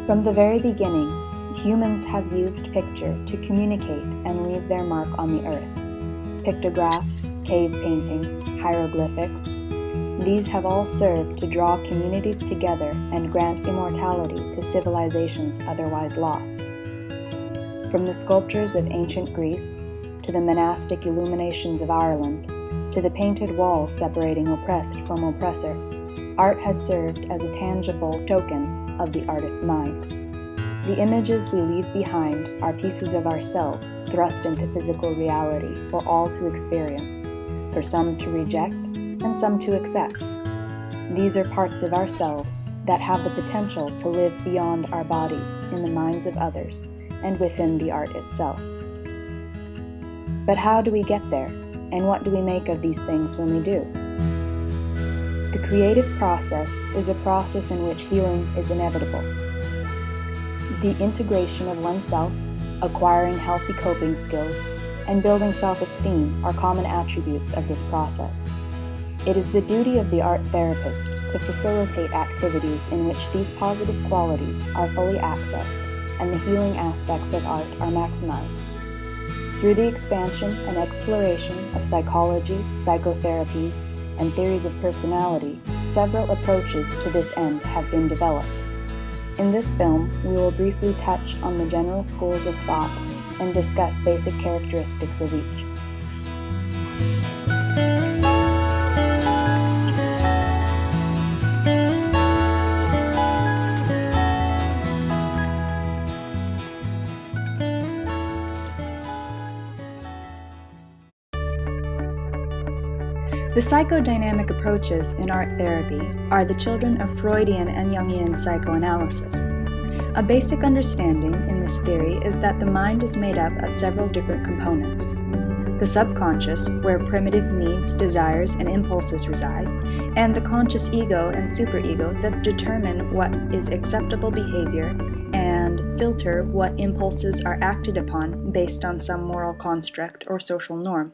From the very beginning, humans have used picture to communicate and leave their mark on the earth. Pictographs, cave paintings, hieroglyphics, these have all served to draw communities together and grant immortality to civilizations otherwise lost. From the sculptures of ancient Greece, to the monastic illuminations of Ireland, to the painted walls separating oppressed from oppressor, art has served as a tangible token of the artist's mind. The images we leave behind are pieces of ourselves thrust into physical reality for all to experience, for some to reject and some to accept. These are parts of ourselves that have the potential to live beyond our bodies in the minds of others and within the art itself. But how do we get there, and what do we make of these things when we do? The creative process is a process in which healing is inevitable. The integration of oneself, acquiring healthy coping skills, and building self-esteem are common attributes of this process. It is the duty of the art therapist to facilitate activities in which these positive qualities are fully accessed and the healing aspects of art are maximized. Through the expansion and exploration of psychology, psychotherapies, and theories of personality, several approaches to this end have been developed. In this film, we will briefly touch on the general schools of thought and discuss basic characteristics of each. The psychodynamic approaches in art therapy are the children of Freudian and Jungian psychoanalysis. A basic understanding in this theory is that the mind is made up of several different components. The subconscious, where primitive needs, desires, and impulses reside, and the conscious ego and superego that determine what is acceptable behavior and filter what impulses are acted upon based on some moral construct or social norm.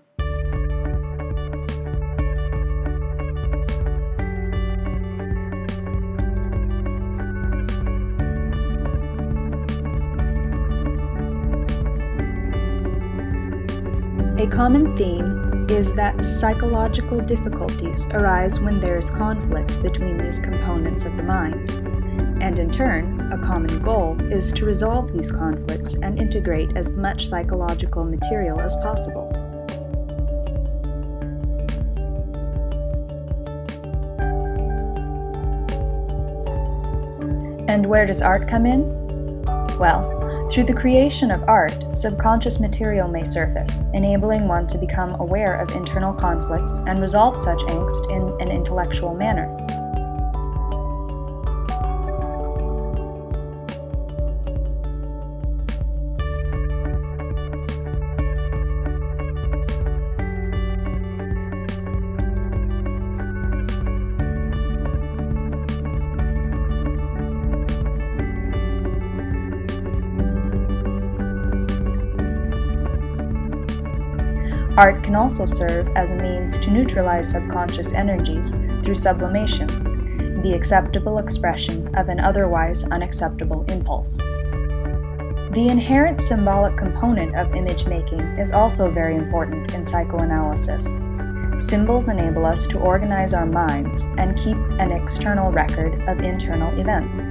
A common theme is that psychological difficulties arise when there is conflict between these components of the mind, and in turn, a common goal is to resolve these conflicts and integrate as much psychological material as possible. And where does art come in? Well, through the creation of art, subconscious material may surface, enabling one to become aware of internal conflicts and resolve such angst in an intellectual manner. Art can also serve as a means to neutralize subconscious energies through sublimation, the acceptable expression of an otherwise unacceptable impulse. The inherent symbolic component of image making is also very important in psychoanalysis. Symbols enable us to organize our minds and keep an external record of internal events.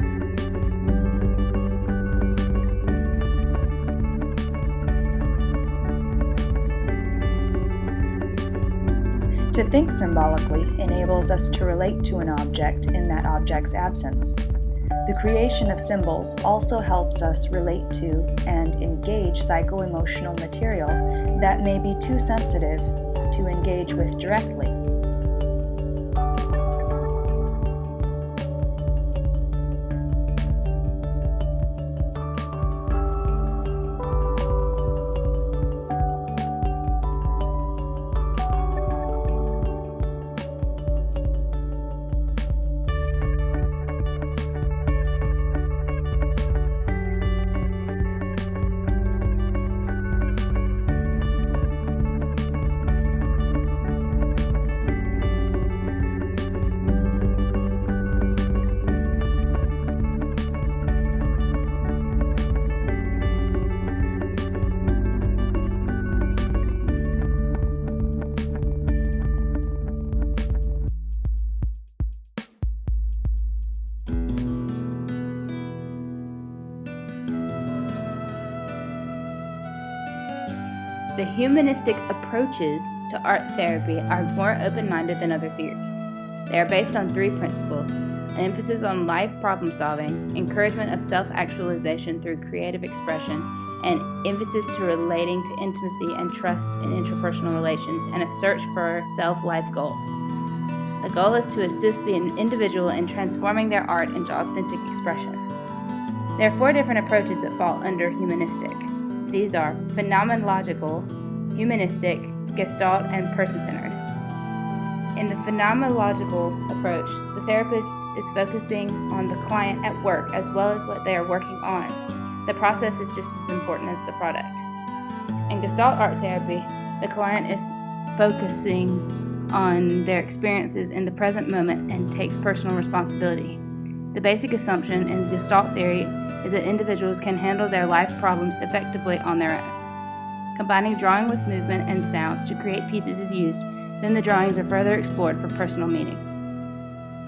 To think symbolically enables us to relate to an object in that object's absence. The creation of symbols also helps us relate to and engage psycho-emotional material that may be too sensitive to engage with directly. The humanistic approaches to art therapy are more open-minded than other theories. They are based on 3 principles: an emphasis on life problem-solving, encouragement of self-actualization through creative expression, and emphasis to relating to intimacy and trust in interpersonal relations, and a search for self-life goals. The goal is to assist the individual in transforming their art into authentic expression. There are 4 different approaches that fall under humanistic. These are phenomenological, humanistic, Gestalt, and person-centered. In the phenomenological approach, the therapist is focusing on the client at work as well as what they are working on. The process is just as important as the product. In Gestalt art therapy, the client is focusing on their experiences in the present moment and takes personal responsibility. The basic assumption in Gestalt theory is that individuals can handle their life problems effectively on their own. Combining drawing with movement and sounds to create pieces is used, then the drawings are further explored for personal meaning.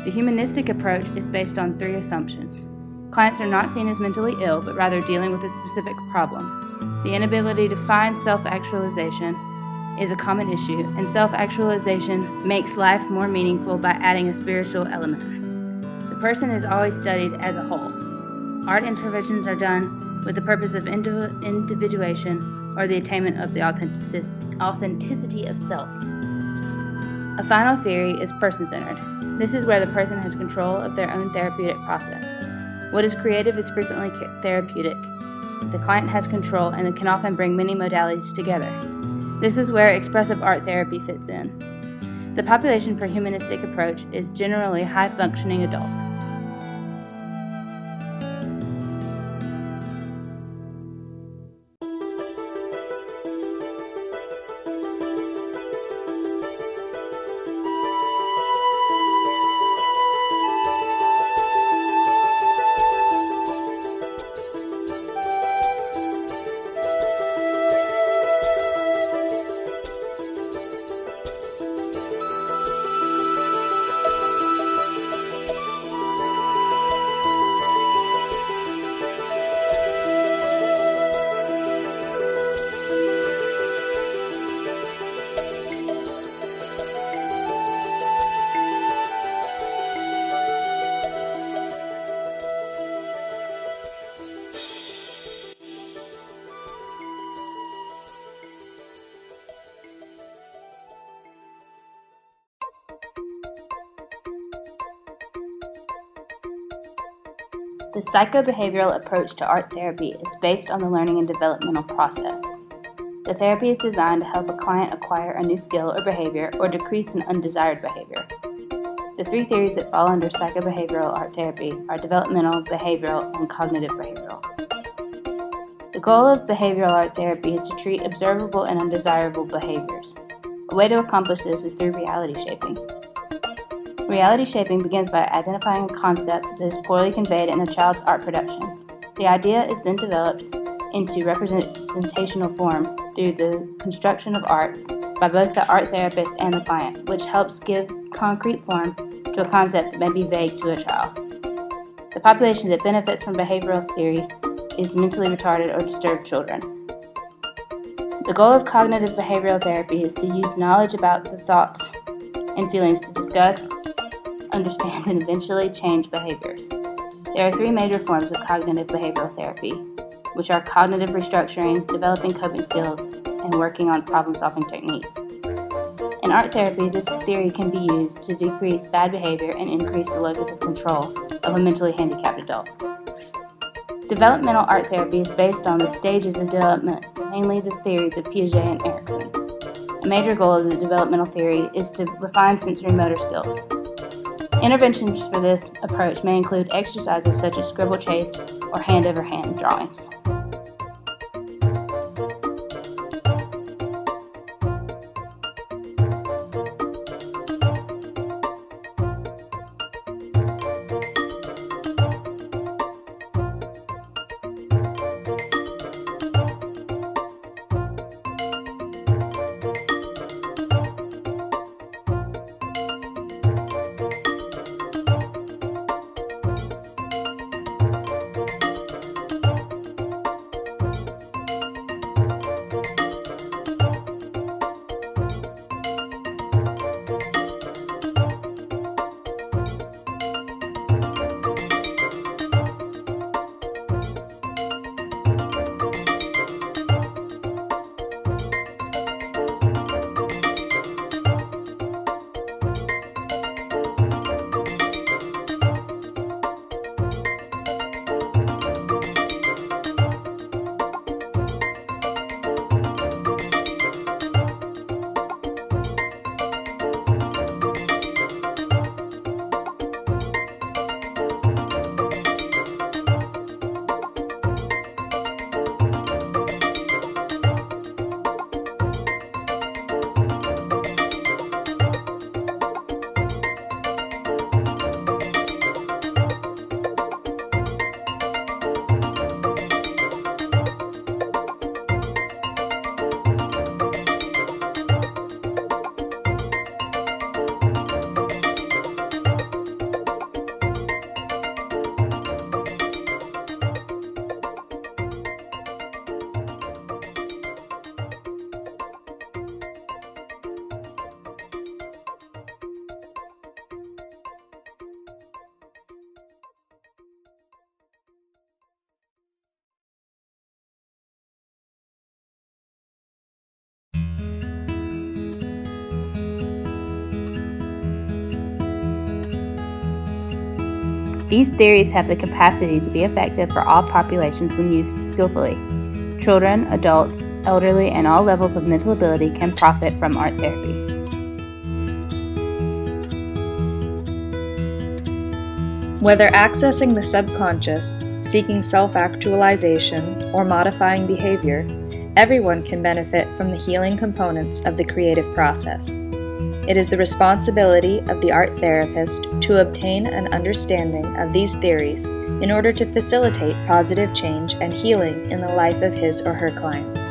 The humanistic approach is based on 3 assumptions. Clients are not seen as mentally ill, but rather dealing with a specific problem. The inability to find self-actualization is a common issue, and self-actualization makes life more meaningful by adding a spiritual element. The person is always studied as a whole. Art interventions are done with the purpose of individuation or the attainment of the authenticity of self. A final theory is person-centered. This is where the person has control of their own therapeutic process. What is creative is frequently therapeutic. The client has control and can often bring many modalities together. This is where expressive art therapy fits in. The population for humanistic approach is generally high-functioning adults. The psychobehavioral approach to art therapy is based on the learning and developmental process. The therapy is designed to help a client acquire a new skill or behavior or decrease an undesired behavior. The 3 theories that fall under psychobehavioral art therapy are developmental, behavioral, and cognitive behavioral. The goal of behavioral art therapy is to treat observable and undesirable behaviors. A way to accomplish this is through reality shaping. Reality shaping begins by identifying a concept that is poorly conveyed in a child's art production. The idea is then developed into representational form through the construction of art by both the art therapist and the client, which helps give concrete form to a concept that may be vague to a child. The population that benefits from behavioral theory is mentally retarded or disturbed children. The goal of cognitive behavioral therapy is to use knowledge about the thoughts and feelings to discuss, understand, and eventually change behaviors. There are 3 major forms of cognitive behavioral therapy, which are cognitive restructuring, developing coping skills, and working on problem-solving techniques. In art therapy, this theory can be used to decrease bad behavior and increase the locus of control of a mentally handicapped adult. Developmental art therapy is based on the stages of development, mainly the theories of Piaget and Erikson. A major goal of the developmental theory is to refine sensory motor skills. Interventions for this approach may include exercises such as scribble chase or hand-over-hand drawings. These theories have the capacity to be effective for all populations when used skillfully. Children, adults, elderly, and all levels of mental ability can profit from art therapy. Whether accessing the subconscious, seeking self-actualization, or modifying behavior, everyone can benefit from the healing components of the creative process. It is the responsibility of the art therapist to obtain an understanding of these theories in order to facilitate positive change and healing in the life of his or her clients.